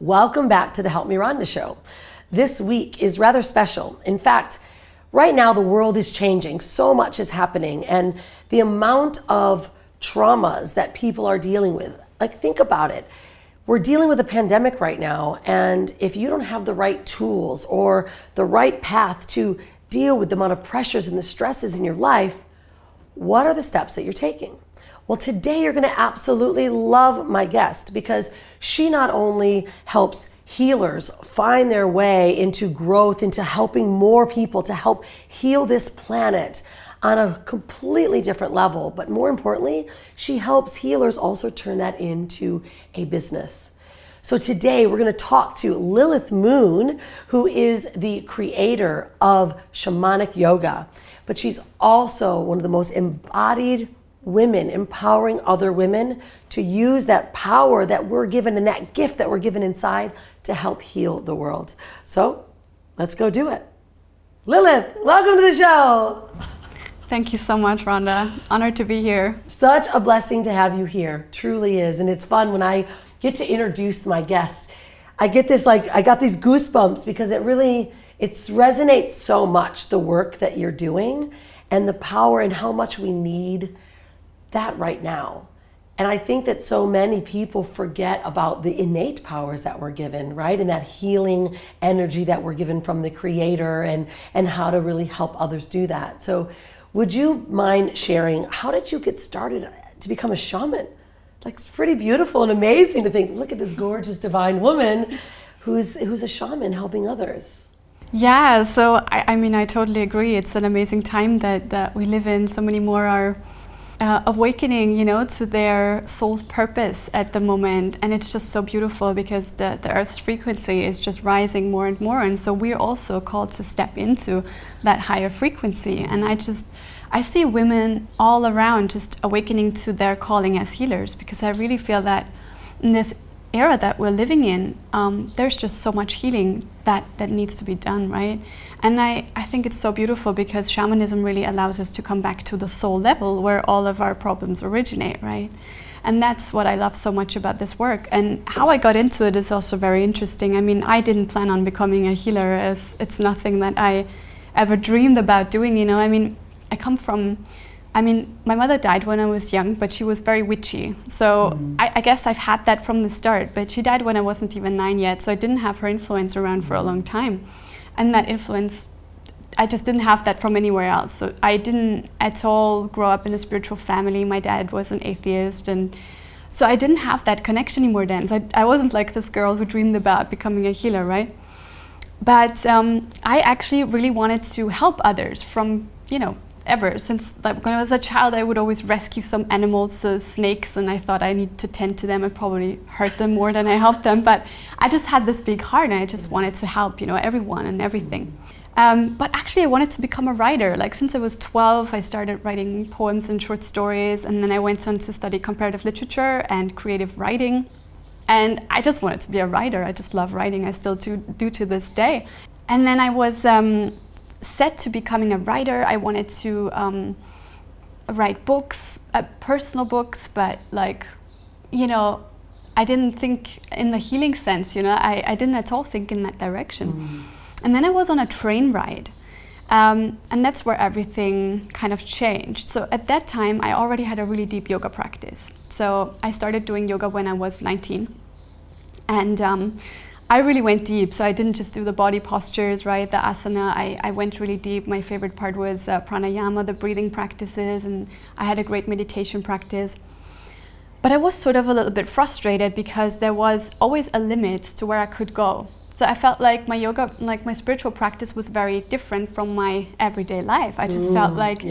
Welcome back to the Help Me Rhonda show. This week is rather special. In fact, right now the world is changing. So much is happening, and the amount of traumas that people are dealing with, like, think about it. We're dealing with a pandemic right now, and if you don't have the right tools or the right path to deal with the amount of pressures and the stresses in your life, what are the steps that you're taking? Well, today you're going to absolutely love my guest, because she not only helps healers find their way into growth, into helping more people to help heal this planet on a completely different level, but more importantly, she helps healers also turn that into a business. So today we're going to talk to Lilith Moon, who is the creator of Shamanic yoga, but she's also one of the most embodied women, empowering other women to use that power that we're given and that gift that we're given inside to help heal the world. So let's go do it. Lilith, welcome to the show. Thank you so much, Rhonda. Honored to be here. Such a blessing to have you here, truly is. And it's fun when I get to introduce my guests. I get this, I got these goosebumps, because it resonates so much, the work that you're doing and the power and how much we need that right now. And I think that so many people forget about the innate powers that we're given, right? And that healing energy that we're given from the Creator, and how to really help others do that. So would you mind sharing, how did you get started to become a shaman? Like, it's pretty beautiful and amazing to think, look at this gorgeous divine woman who's a shaman helping others. Yeah, so I mean, I totally agree. It's an amazing time that we live in. So many more are awakening, to their soul's purpose at the moment. And it's just so beautiful, because the Earth's frequency is just rising more and more. And so we're also called to step into that higher frequency. And I see women all around just awakening to their calling as healers, because I really feel that in this era that we're living in, there's just so much healing that needs to be done, right? And I think it's so beautiful, because shamanism really allows us to come back to the soul level where all of our problems originate, right? And that's what I love so much about this work. And how I got into it is also very interesting. I mean, I didn't plan on becoming a healer, as it's nothing that I ever dreamed about doing, I mean, my mother died when I was young, but she was very witchy. So I guess I've had that from the start, but she died when I wasn't even 9 yet, so I didn't have her influence around for a long time. And that influence, I just didn't have that from anywhere else. So I didn't at all grow up in a spiritual family. My dad was an atheist, and so I didn't have that connection anymore then. So I wasn't like this girl who dreamed about becoming a healer, right? But I actually really wanted to help others from, ever since, like, when I was a child, I would always rescue some animals, so snakes, and I thought I need to tend to them. I probably hurt them more than I helped them, but I just had this big heart, and I just wanted to help, everyone and everything. But actually, I wanted to become a writer. Like, since I was 12, I started writing poems and short stories, and then I went on to study comparative literature and creative writing. And I just wanted to be a writer. I just love writing. I still do to this day. And then I was set to becoming a writer. I wanted to write books, personal books, but I didn't think in the healing sense, I didn't at all think in that direction. And then I was on a train ride, and that's where everything kind of changed. So at that time, I already had a really deep yoga practice. So I started doing yoga when I was 19, and I really went deep. So I didn't just do the body postures, right, the asana. I went really deep. My favorite part was pranayama, the breathing practices, and I had a great meditation practice. But I was sort of a little bit frustrated, because there was always a limit to where I could go. So I felt like my yoga, like my spiritual practice, was very different from my everyday life. I just felt like,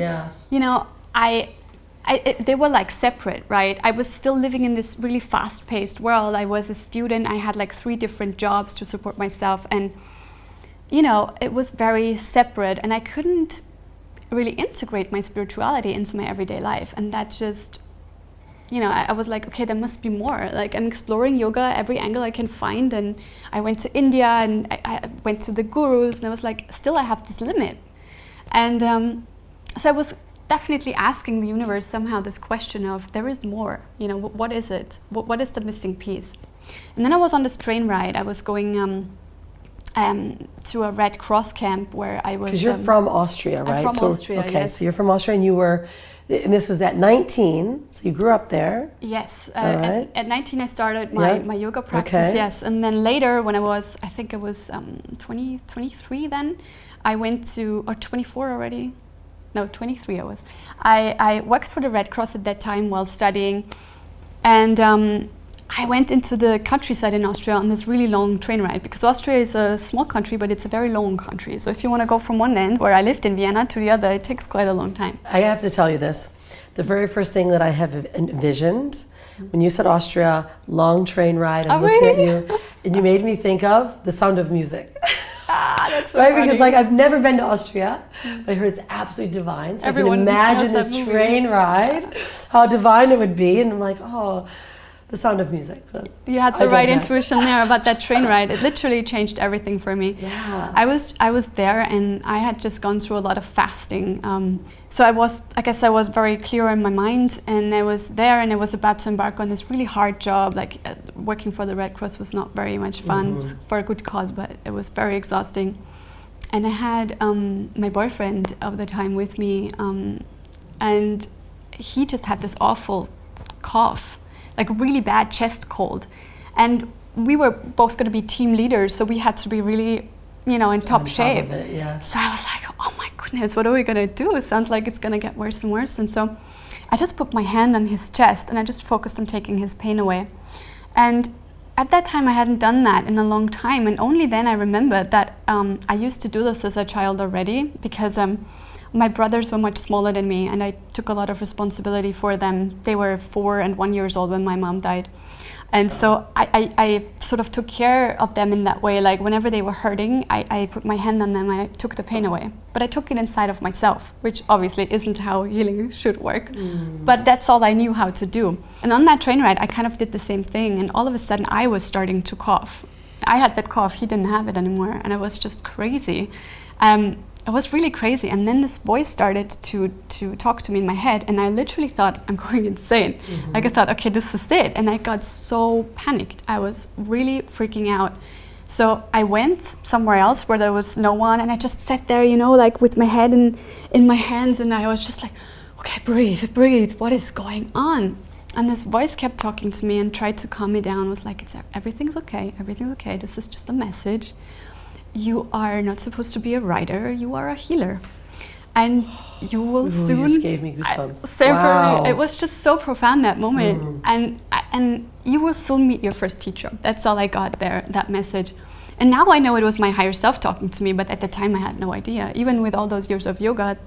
they were like separate, right? I was still living in this really fast-paced world. I was a student. I had like 3 different jobs to support myself, and it was very separate, and I couldn't really integrate my spirituality into my everyday life. And that just, I was like, okay, there must be more. Like, I'm exploring yoga every angle I can find, and I went to India, and I went to the gurus, and I was like, still I have this limit. And so I was definitely asking the universe somehow this question of there is more, you know, what is it? What is the missing piece? And then I was on this train ride. I was going to a Red Cross camp where I was... Because you're from Austria, right? I'm from Austria, okay, yes. so you're from Austria and you were, and this was at 19, so you grew up there. Yes, All right. at 19 I started my yoga practice, Okay. yes. And then later when I think it was 23 then, I went to, or 24 already? No, 23 I was. I worked for the Red Cross at that time while studying. And I went into the countryside in Austria on this really long train ride, because Austria is a small country, but it's a very long country. So if you want to go from one end, where I lived in Vienna, to the other, it takes quite a long time. I have to tell you this. The very first thing that I have envisioned, when you said Austria, long train ride, I'm looking really? at you, and you made me think of The Sound of Music. That's so right? funny. Because like I've never been to Austria, but I heard it's absolutely divine. So Everyone I can imagine knows that this movie. train ride, how divine it would be. And I'm like, oh, The Sound of Music. You had I the right digress. intuition there about that train ride. It literally changed everything for me. Yeah. I was there and I had just gone through a lot of fasting. So I guess I was very clear in my mind, and I was there and I was about to embark on this really hard job. Like working for the Red Cross was not very much fun. It was for a good cause, but it was very exhausting. And I had my boyfriend of the time with me, and he just had this awful cough, like really bad chest cold. And we were both going to be team leaders, so we had to be really, in top shape. Yeah. So I was like, oh my goodness, what are we going to do? It sounds like it's going to get worse and worse. And so I just put my hand on his chest and I just focused on taking his pain away. And at that time, I hadn't done that in a long time. And only then I remembered that I used to do this as a child already, because my brothers were much smaller than me and I took a lot of responsibility for them. They were 4 and 1 years old when my mom died. And so I sort of took care of them in that way. Like whenever they were hurting, I put my hand on them and I took the pain away. But I took it inside of myself, which obviously isn't how healing should work. But that's all I knew how to do. And on that train ride, I kind of did the same thing. And all of a sudden, I was starting to cough. I had that cough, he didn't have it anymore. And I was just crazy. I was really crazy. And then this voice started to talk to me in my head. And I literally thought, I'm going insane. Like I thought, okay, this is it. And I got so panicked. I was really freaking out. So I went somewhere else where there was no one. And I just sat there, like with my head in my hands. And I was just like, okay, breathe. What is going on? And this voice kept talking to me and tried to calm me down. Was like, everything's okay. Everything's okay. This is just a message. You are not supposed to be a writer, you are a healer. And you will soon... You just gave me goosebumps. Same Wow. for me. It was just so profound, that moment. And you will soon meet your first teacher. That's all I got there, that message. And now I know it was my higher self talking to me, but at the time I had no idea. Even with all those years of yoga,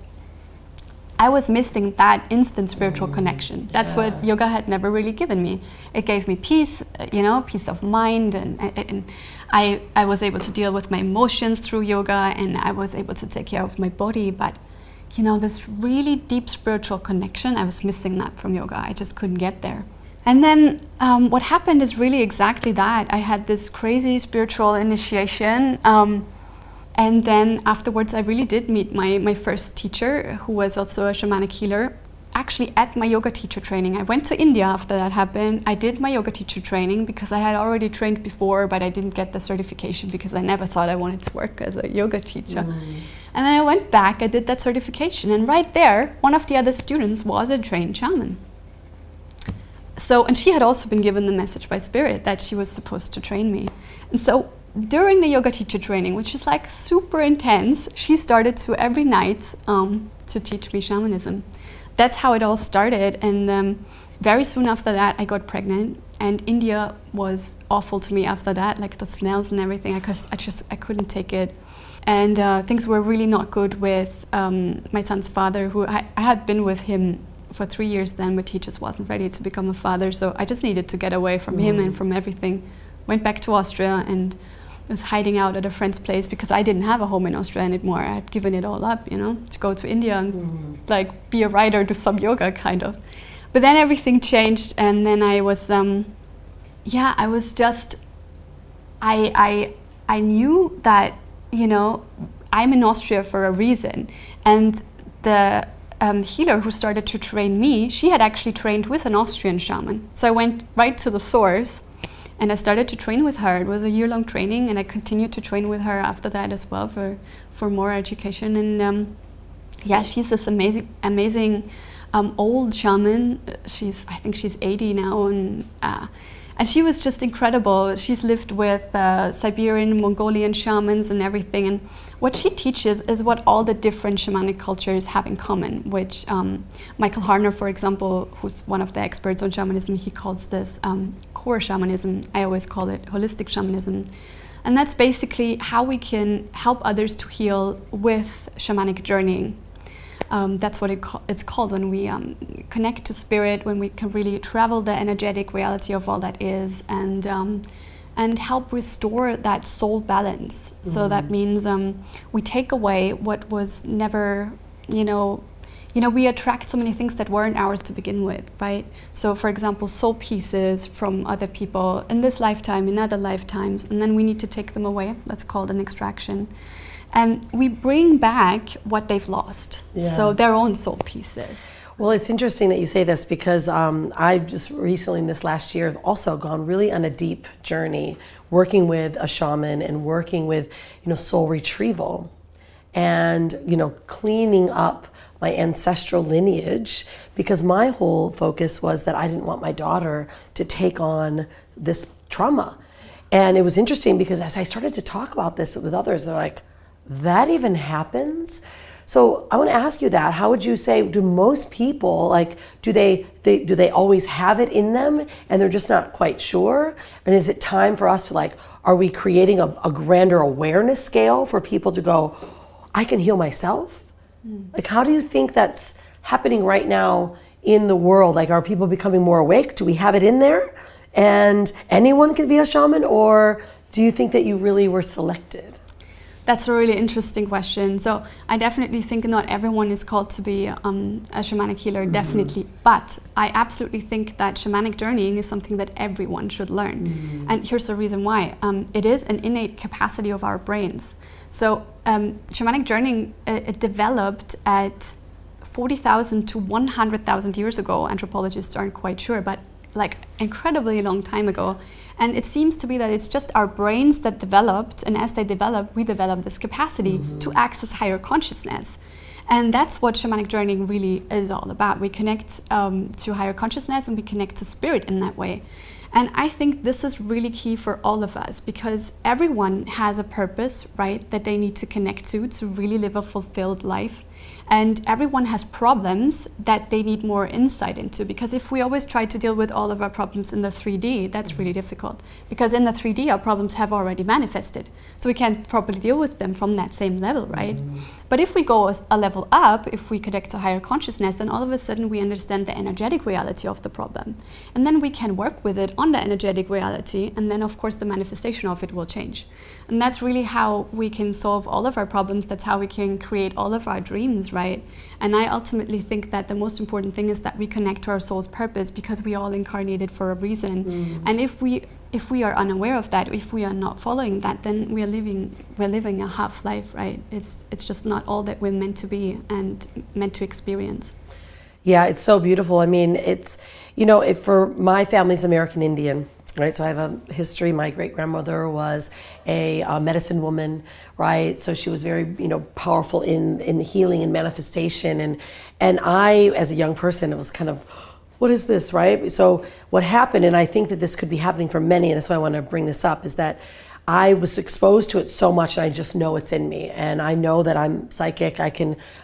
I was missing that instant spiritual connection. That's what yoga had never really given me. It gave me peace, peace of mind, and I was able to deal with my emotions through yoga, and I was able to take care of my body. But, this really deep spiritual connection, I was missing that from yoga. I just couldn't get there. And then what happened is really exactly that. I had this crazy spiritual initiation. And then afterwards, I really did meet my first teacher, who was also a shamanic healer, actually at my yoga teacher training. I went to India after that happened. I did my yoga teacher training because I had already trained before, but I didn't get the certification because I never thought I wanted to work as a yoga teacher. And then I went back, I did that certification, and right there, one of the other students was a trained shaman. So, and she had also been given the message by Spirit that she was supposed to train me. And so during the yoga teacher training, which is like super intense, she started to every night to teach me shamanism. That's how it all started. And very soon after that, I got pregnant. And India was awful to me after that, like the smells and everything. I couldn't take it. And things were really not good with my son's father, who I had been with him for 3 years then, but he just wasn't ready to become a father. So I just needed to get away from him and from everything. Went back to Austria and was hiding out at a friend's place because I didn't have a home in Austria anymore. I had given it all up, to go to India and like be a writer, do some yoga kind of. But then everything changed, and then I was, I was just, I knew that, I'm in Austria for a reason, and the healer who started to train me, she had actually trained with an Austrian shaman. So I went right to the source and I started to train with her. It was a year-long training, and I continued to train with her after that as well for more education. And yeah, she's this amazing old shaman. I think she's 80 now, and she was just incredible. She's lived with Siberian, Mongolian shamans and everything. And what she teaches is what all the different shamanic cultures have in common, which Michael Harner, for example, who's one of the experts on shamanism, he calls this core shamanism. I always call it holistic shamanism. And that's basically how we can help others to heal with shamanic journeying. That's what it's called, when we connect to spirit, when we can really travel the energetic reality of all that is, and help restore that soul balance. Mm-hmm. So that means we take away what was never, we attract so many things that weren't ours to begin with, right? So for example, soul pieces from other people in this lifetime, in other lifetimes, and then we need to take them away. That's called an extraction. And we bring back what they've lost, so their own soul pieces. Well, it's interesting that you say this, because I just recently in this last year have also gone really on a deep journey working with a shaman and working with, soul retrieval and, cleaning up my ancestral lineage, because my whole focus was that I didn't want my daughter to take on this trauma. And it was interesting because as I started to talk about this with others, they're like, that even happens? So I want to ask you that. How would you say, do most people, do they always have it in them and they're just not quite sure? And is it time for us to are we creating a grander awareness scale for people to go, I can heal myself? How do you think that's happening right now in the world? Are people becoming more awake? Do we have it in there? And anyone can be a shaman? Or do you think that you really were selected? That's a really interesting question. So I definitely think not everyone is called to be a shamanic healer, definitely. But I absolutely think that shamanic journeying is something that everyone should learn. And here's the reason why. It is an innate capacity of our brains. So shamanic journeying, it developed at 40,000 to 100,000 years ago. Anthropologists aren't quite sure, but incredibly long time ago. And it seems to be that it's just our brains that developed, and as they develop, we develop this capacity to access higher consciousness. And that's what shamanic journeying really is all about. We connect to higher consciousness, and we connect to spirit in that way. And I think this is really key for all of us, because everyone has a purpose, right, that they need to connect to really live a fulfilled life. And everyone has problems that they need more insight into, because if we always try to deal with all of our problems in the 3D, that's really difficult. Because in the 3D, our problems have already manifested. So we can't properly deal with them from that same level, right? But if we go a level up, if we connect to higher consciousness, then all of a sudden we understand the energetic reality of the problem. And then we can work with it on the energetic reality, and then of course the manifestation of it will change. And that's really how we can solve all of our problems. That's how we can create all of our dreams, right? And I ultimately think that the most important thing is that we connect to our soul's purpose, because we all incarnated for a reason. And if we are unaware of that, if we are not following that, then we're living a half life, right? It's just not all that we're meant to be and meant to experience. Yeah, it's so beautiful. I mean, it's, for my family's American Indian, right? So I have a history. My great-grandmother was a medicine woman, right? So she was very, powerful in healing and manifestation. And I, as a young person, it was kind of, what is this, right? So what happened, and I think that this could be happening for many, and that's why I want to bring this up, is that I was exposed to it so much, and I just know it's in me. And I know that I'm psychic.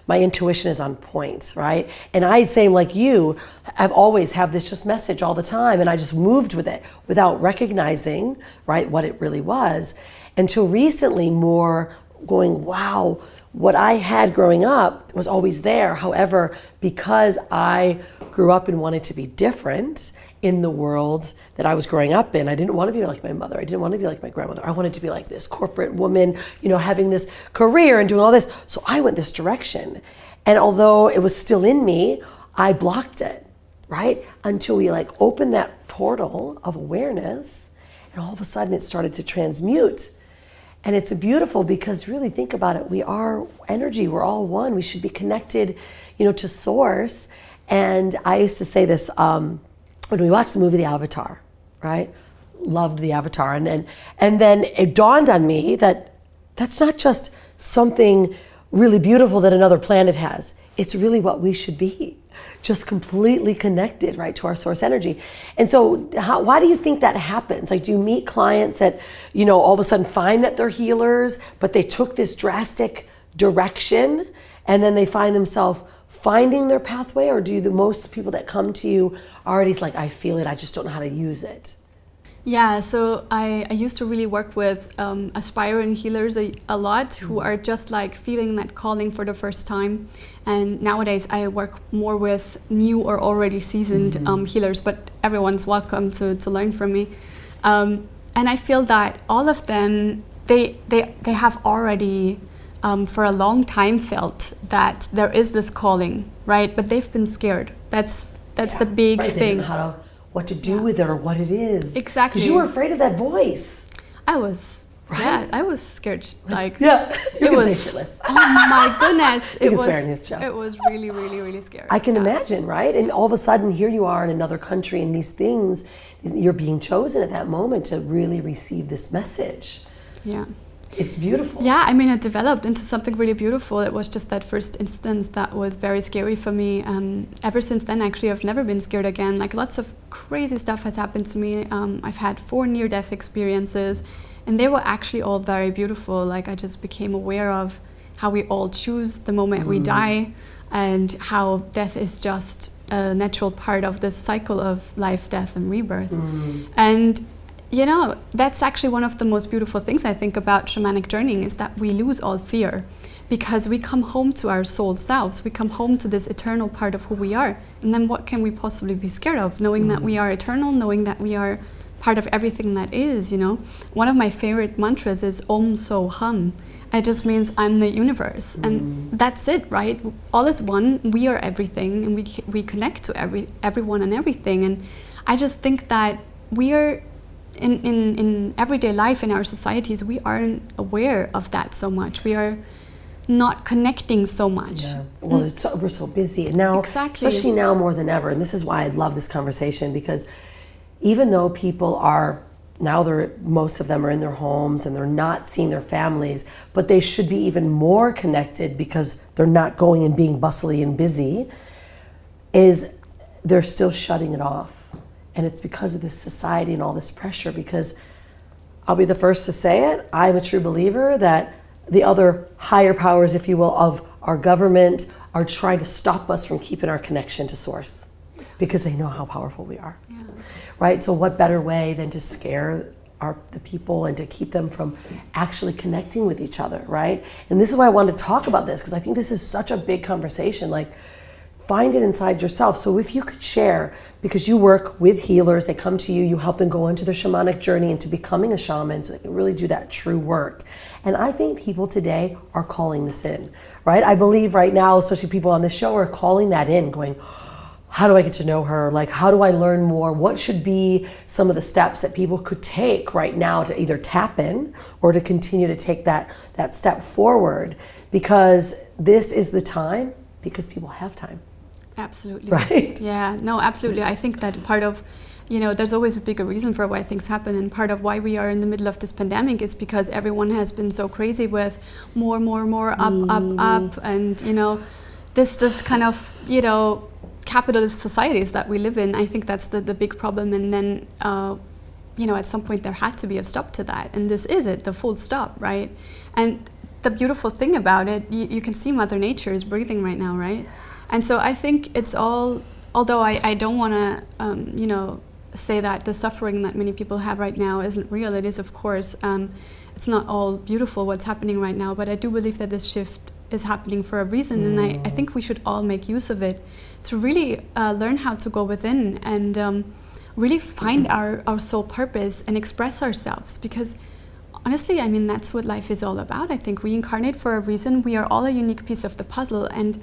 My intuition is on point, right? And I, same like you, I've always have this just message all the time, and I just moved with it without recognizing, right, what it really was. Until recently, more going, wow, what I had growing up was always there. However, because I grew up and wanted to be different in the world that I was growing up in, I didn't want to be like my mother. I didn't want to be like my grandmother. I wanted to be like this corporate woman, having this career and doing all this. So I went this direction. And although it was still in me, I blocked it, right? Until we opened that portal of awareness, and all of a sudden it started to transmute. And it's beautiful because really think about it. We are energy. We're all one. We should be connected, to source. And I used to say this when we watched the movie The Avatar, right? Loved The Avatar. And then it dawned on me that that's not just something really beautiful that another planet has. It's really what we should be. Just completely connected, right, to our source energy. And so why do you think that happens? Like, do you meet clients that, all of a sudden find that they're healers, but they took this drastic direction and then they find themselves finding their pathway? Or do the most people that come to you already like, I feel it, I just don't know how to use it? Yeah, so I used to really work with aspiring healers a lot who are just like feeling that calling for the first time. And nowadays I work more with new or already seasoned healers, but everyone's welcome to learn from me. And I feel that all of them, they have already for a long time felt that there is this calling, right? But they've been scared. That's the big right, thing. They don't know what to do with it or what it is. Exactly. Because you were afraid of that voice. I was. Right? Yeah, I was scared. Like, yeah, it was. Oh my goodness! It was really, really, really scary. I can imagine, right? And all of a sudden, here you are in another country, and these things, you're being chosen at that moment to really receive this message. Yeah. It's beautiful. Yeah, I mean, it developed into something really beautiful. It was just that first instance that was very scary for me. Ever since then, actually, I've never been scared again. Like, lots of crazy stuff has happened to me. I've had 4 near-death experiences, and they were actually all very beautiful. Like, I just became aware of how we all choose the moment we die, and how death is just a natural part of the cycle of life, death, and rebirth. And that's actually one of the most beautiful things I think about shamanic journeying, is that we lose all fear because we come home to our soul selves. We come home to this eternal part of who we are. And then what can we possibly be scared of? Knowing that we are eternal, knowing that we are part of everything that is, One of my favorite mantras is Om So Hum. It just means I'm the universe. And that's it, right? All is one. We are everything, and we connect to everyone and everything. And I just think that we are in everyday life in our societies, we aren't aware of that so much. We are not connecting so much. Yeah. Well, we're so busy. And now, especially now more than ever, and this is why I love this conversation, because even though people are, now most of them are in their homes and they're not seeing their families, but they should be even more connected because they're not going and being bustly and busy, is they're still shutting it off. And it's because of this society and all this pressure, because I'll be the first to say it, I'm a true believer that the other higher powers, if you will, of our government are trying to stop us from keeping our connection to source because they know how powerful we are, right? So what better way than to scare the people and to keep them from actually connecting with each other, right? And this is why I wanted to talk about this, because I think this is such a big conversation. Like, find it inside yourself. So if you could share, because you work with healers, they come to you, you help them go into their shamanic journey into becoming a shaman so they can really do that true work. And I think people today are calling this in, right? I believe right now, especially people on this show, are calling that in, going, how do I get to know her? Like, how do I learn more? What should be some of the steps that people could take right now to either tap in or to continue to take that step forward? Because this is the time, because people have time. Absolutely. Right? Yeah, no, absolutely. I think that part of, there's always a bigger reason for why things happen, and part of why we are in the middle of this pandemic is because everyone has been so crazy with more, up, and, this kind of, capitalist societies that we live in. I think that's the big problem, and then, at some point there had to be a stop to that, and this is it, the full stop, right? And the beautiful thing about it, you can see Mother Nature is breathing right now, right? And so I think it's all, although I don't want to, say that the suffering that many people have right now isn't real. It is, of course. It's not all beautiful what's happening right now, but I do believe that this shift is happening for a reason, and I think we should all make use of it to really learn how to go within and really find our soul purpose and express ourselves, because honestly, I mean, that's what life is all about. I think we incarnate for a reason. We are all a unique piece of the puzzle, and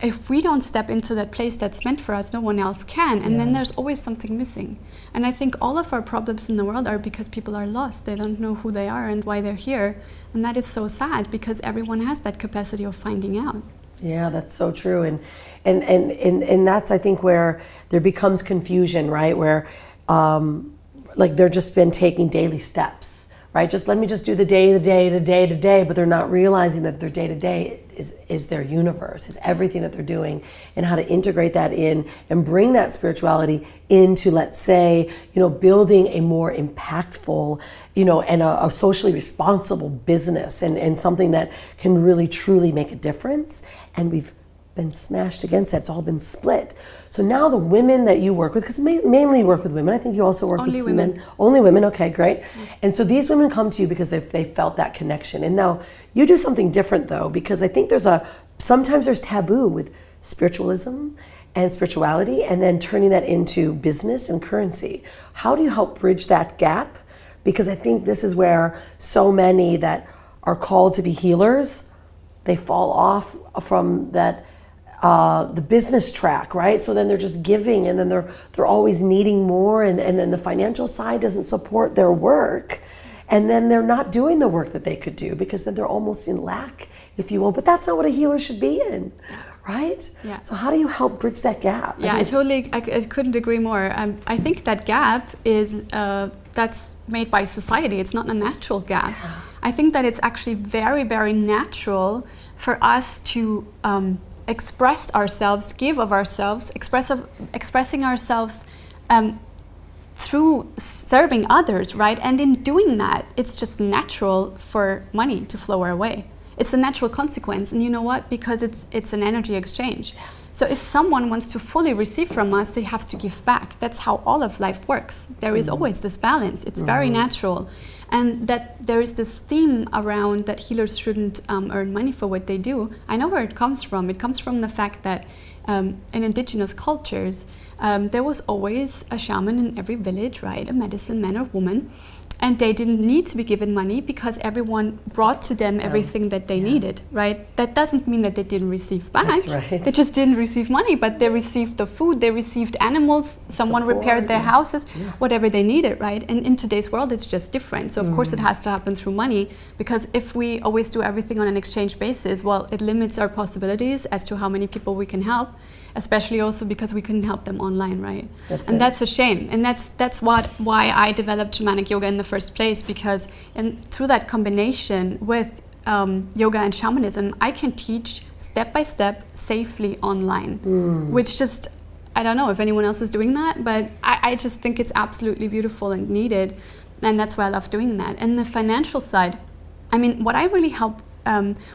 if we don't step into that place that's meant for us, no one else can. And then there's always something missing. And I think all of our problems in the world are because people are lost. They don't know who they are and why they're here. And that is so sad, because everyone has that capacity of finding out. Yeah, that's so true. And that's, I think, where there becomes confusion, right? Where like they're just been taking daily steps, right? Just let me just do the day, but they're not realizing that their day to day is their universe, is everything that they're doing, and how to integrate that in and bring that spirituality into, let's say, building a more impactful, and a socially responsible business, and something that can really truly make a difference. And we've been smashed against that. It's all been split. So now the women that you work with, because mainly you work with women, I think you also work with women. Only women, okay, great. And so these women come to you because they felt that connection. And now you do something different, though, because I think sometimes there's taboo with spiritualism and spirituality, and then turning that into business and currency. How do you help bridge that gap? Because I think this is where so many that are called to be healers, they fall off from that the business track, right? So then they're just giving, and then they're always needing more, and then the financial side doesn't support their work, and then they're not doing the work that they could do, because then they're almost in lack, if you will. But that's not what a healer should be in, right? Yeah. So how do you help bridge that gap? Yeah, I couldn't agree more. I think that gap is that's made by society. It's not a natural gap. Yeah. I think that it's actually very, very natural for us to express ourselves, give of ourselves, expressing ourselves through serving others, right? And in doing that, it's just natural for money to flow our way. It's a natural consequence, and you know what? Because it's an energy exchange. So if someone wants to fully receive from us, they have to give back. That's how all of life works. There is always this balance. It's very natural. And that there is this theme around that healers shouldn't earn money for what they do. I know where it comes from. It comes from the fact that in indigenous cultures, there was always a shaman in every village, right? A medicine man or woman. And they didn't need to be given money because everyone brought to them everything that they needed, right? That doesn't mean that they didn't receive back. That's right. They just didn't receive money, but they received the food, they received animals, someone repaired their houses, whatever they needed, right? And in today's world, it's just different. So of course it has to happen through money, because if we always do everything on an exchange basis, well, it limits our possibilities as to how many people we can help, especially also because we couldn't help them online, right? That's a shame. And that's why I developed shamanic yoga in the first place, because through that combination with yoga and shamanism, I can teach step by step safely online, which just, I don't know if anyone else is doing that, but I just think it's absolutely beautiful and needed. And that's why I love doing that. And the financial side, I mean, what I really help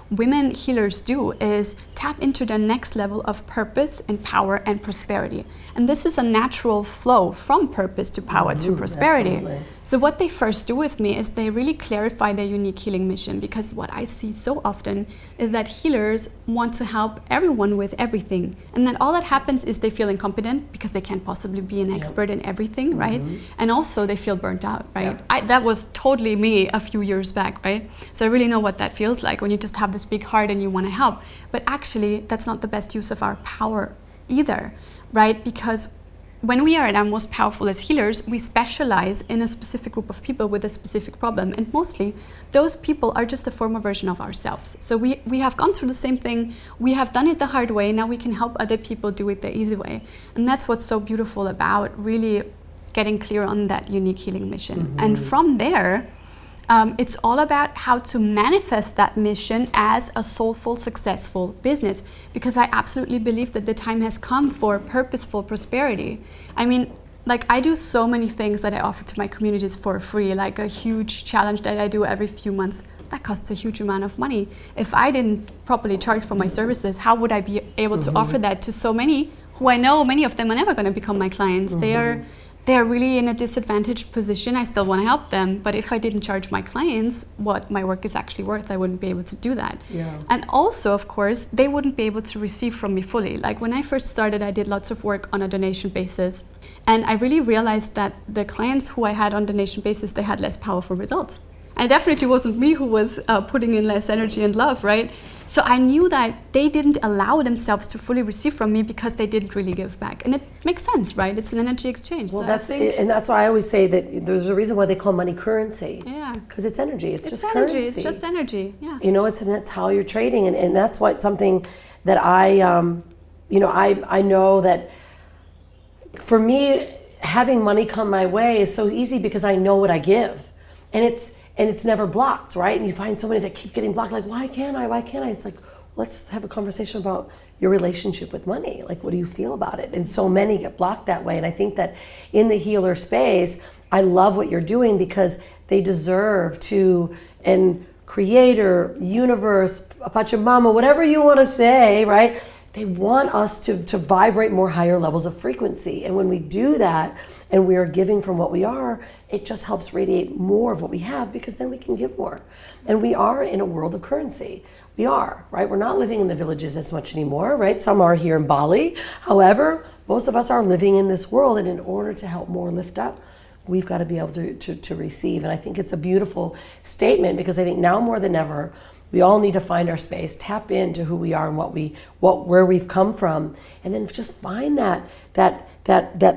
women healers do is tap into the next level of purpose and power and prosperity. And this is a natural flow from purpose to power to prosperity. Absolutely. So what they first do with me is they really clarify their unique healing mission, because what I see so often is that healers want to help everyone with everything. And then all that happens is they feel incompetent because they can't possibly be an expert in everything, right? And also they feel burnt out, right? That was totally me a few years back, right? So I really know what that feels like when you just have this big heart and you want to help. But actually, that's not the best use of our power either, right? Because when we are at our most powerful as healers, we specialize in a specific group of people with a specific problem. And mostly, those people are just a former version of ourselves. So we have gone through the same thing. We have done it the hard way. Now we can help other people do it the easy way. And that's what's so beautiful about really getting clear on that unique healing mission. And from there, it's all about how to manifest that mission as a soulful, successful business, because I absolutely believe that the time has come for purposeful prosperity. I mean, like, I do so many things that I offer to my communities for free, like a huge challenge that I do every few months. That costs a huge amount of money. If I didn't properly charge for my services, how would I be able to offer that to so many who I know many of them are never going to become my clients? They're really in a disadvantaged position. I still want to help them, but if I didn't charge my clients what my work is actually worth, I wouldn't be able to do that. And also, of course, they wouldn't be able to receive from me fully. Like, when I first started, I did lots of work on a donation basis, and I really realized that the clients who I had on donation basis, they had less powerful results. And definitely wasn't me who was putting in less energy and love, right? So I knew that they didn't allow themselves to fully receive from me because they didn't really give back. And it makes sense, right? It's an energy exchange. Well, so that's it, and that's why I always say that there's a reason why they call money currency. Yeah. Because it's energy. It's just energy. currency. It's just energy. Yeah. You know, it's how you're trading, and that's why it's something that I know that for me, having money come my way is so easy because I know what I give, and it's never blocked, right? And you find so many that keep getting blocked, like, why can't I? It's like, let's have a conversation about your relationship with money. Like, what do you feel about it? And so many get blocked that way. And I think that in the healer space, I love what you're doing because they deserve to, and creator, universe, Pachamama, whatever you want to say, right? They want us to vibrate more higher levels of frequency. And when we do that and we are giving from what we are, it just helps radiate more of what we have because then we can give more. And we are in a world of currency. We are, right? We're not living in the villages as much anymore, right? Some are here in Bali. However, most of us are living in this world. And in order to help more lift up, we've got to be able to receive. And I think it's a beautiful statement because I think now more than ever, we all need to find our space, tap into who we are and where we've come from, and then just find that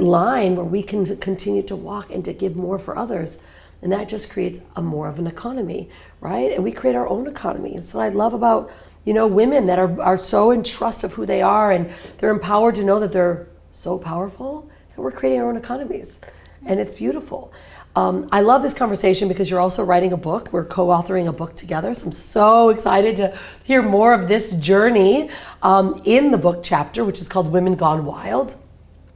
line where we can continue to walk and to give more for others. And that just creates more of an economy, right? And we create our own economy. And so I love about, women that are so in trust of who they are and they're empowered to know that they're so powerful that we're creating our own economies. And it's beautiful. I love this conversation because you're also writing a book. We're co-authoring a book together. So I'm so excited to hear more of this journey in the book chapter, which is called Women Gone Wild,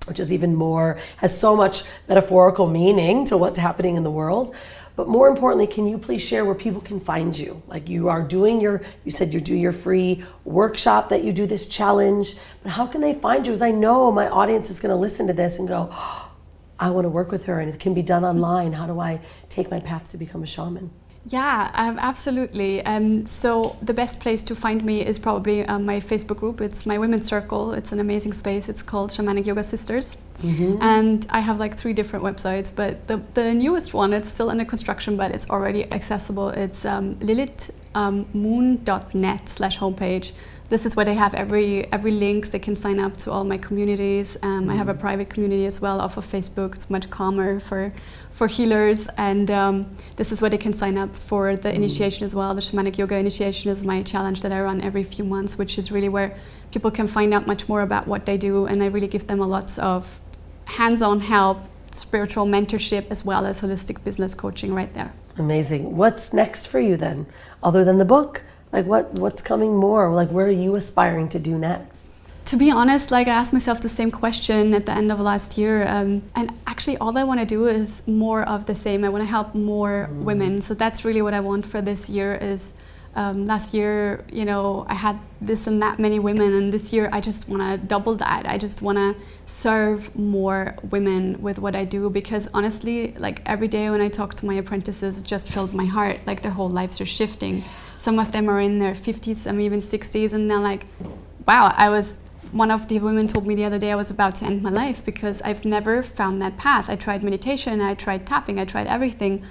which is even more, has so much metaphorical meaning to what's happening in the world. But more importantly, can you please share where people can find you? Like you are doing you said you do your free workshop, that you do this challenge, but how can they find you? As I know my audience is going to listen to this and go, oh, I want to work with her, and it can be done online. How do I take my path to become a shaman? Yeah, absolutely. So the best place to find me is probably my Facebook group. It's my women's circle. It's an amazing space. It's called Shamanic Yoga Sisters. Mm-hmm. And I have like 3 different websites, but the newest one, it's still under construction, but it's already accessible. It's lilithmoon.net/homepage. This is where they have every link. They can sign up to all my communities. I have a private community as well off of Facebook. It's much calmer for healers. And this is where they can sign up for the initiation as well. The Shamanic Yoga initiation is my challenge that I run every few months, which is really where people can find out much more about what they do. And I really give them lots of hands-on help, spiritual mentorship, as well as holistic business coaching right there. Amazing. What's next for you then, other than the book? Like what's coming more? Like what are you aspiring to do next? To be honest, like I asked myself the same question at the end of last year, and actually all I want to do is more of the same. I want to help more women. So that's really what I want for this year is, last year, I had this and that many women, and this year I just want to double that. I just want to serve more women with what I do, because honestly, like every day when I talk to my apprentices, it just fills my heart. Like their whole lives are shifting. Some of them are in their 50s, some even 60s, and they're like, wow, one of the women told me the other day I was about to end my life because I've never found that path. I tried meditation, I tried tapping, I tried everything.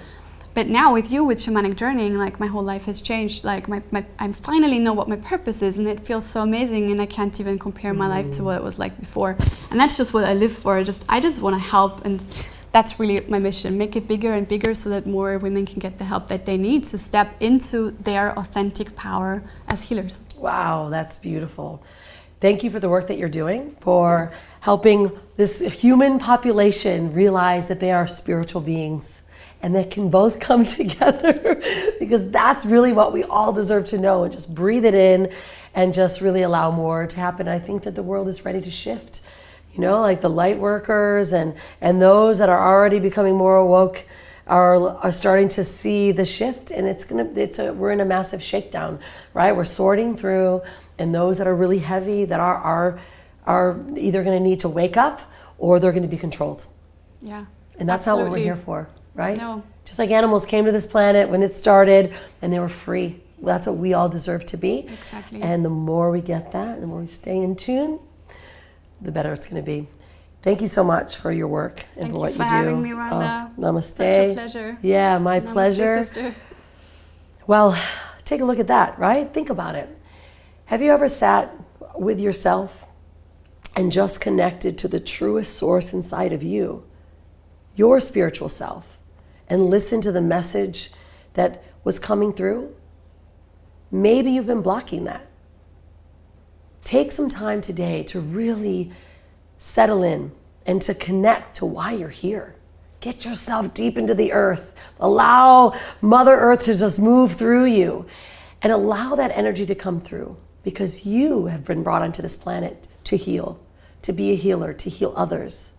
But now with you, with shamanic journeying, like my whole life has changed. Like I finally know what my purpose is, and it feels so amazing, and I can't even compare my life to what it was like before. And that's just what I live for. I just want to help, and that's really my mission. Make it bigger and bigger so that more women can get the help that they need to step into their authentic power as healers. Wow, that's beautiful. Thank you for the work that you're doing, for helping this human population realize that they are spiritual beings and that can both come together, because that's really what we all deserve to know, and just breathe it in and just really allow more to happen. I think that the world is ready to shift. Like the light workers and those that are already becoming more awoke are starting to see the shift, and we're in a massive shakedown, right? We're sorting through, and those that are really heavy that are either going to need to wake up or they're going to be controlled. Yeah. And that's not what we're here for, right? No. Just like animals came to this planet when it started and they were free. That's what we all deserve to be. Exactly. And the more we get that, the more we stay in tune, the better it's going to be. Thank you so much for your work and for what you do. Thank you for having me, Rhonda. Namaste. Such a pleasure. Yeah, my Namaste, pleasure. sister. Well, take a look at that, right? Think about it. Have you ever sat with yourself and just connected to the truest source inside of you, your spiritual self, and listened to the message that was coming through? Maybe you've been blocking that. Take some time today to really settle in and to connect to why you're here. Get yourself deep into the earth. Allow Mother Earth to just move through you and allow that energy to come through, because you have been brought onto this planet to heal, to be a healer, to heal others,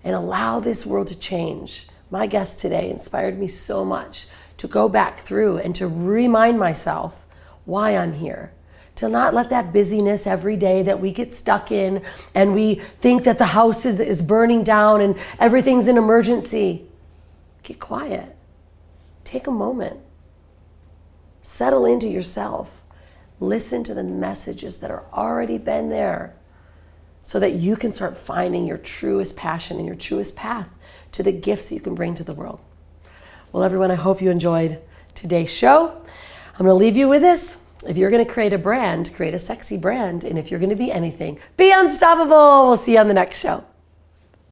and allow this world to change. My guest today inspired me so much to go back through and to remind myself why I'm here. To not let that busyness every day that we get stuck in and we think that the house is burning down and everything's an emergency. Get quiet. Take a moment. Settle into yourself. Listen to the messages that are already been there so that you can start finding your truest passion and your truest path to the gifts that you can bring to the world. Well, everyone, I hope you enjoyed today's show. I'm going to leave you with this. If you're going to create a brand, create a sexy brand. And if you're going to be anything, be unstoppable. We'll see you on the next show.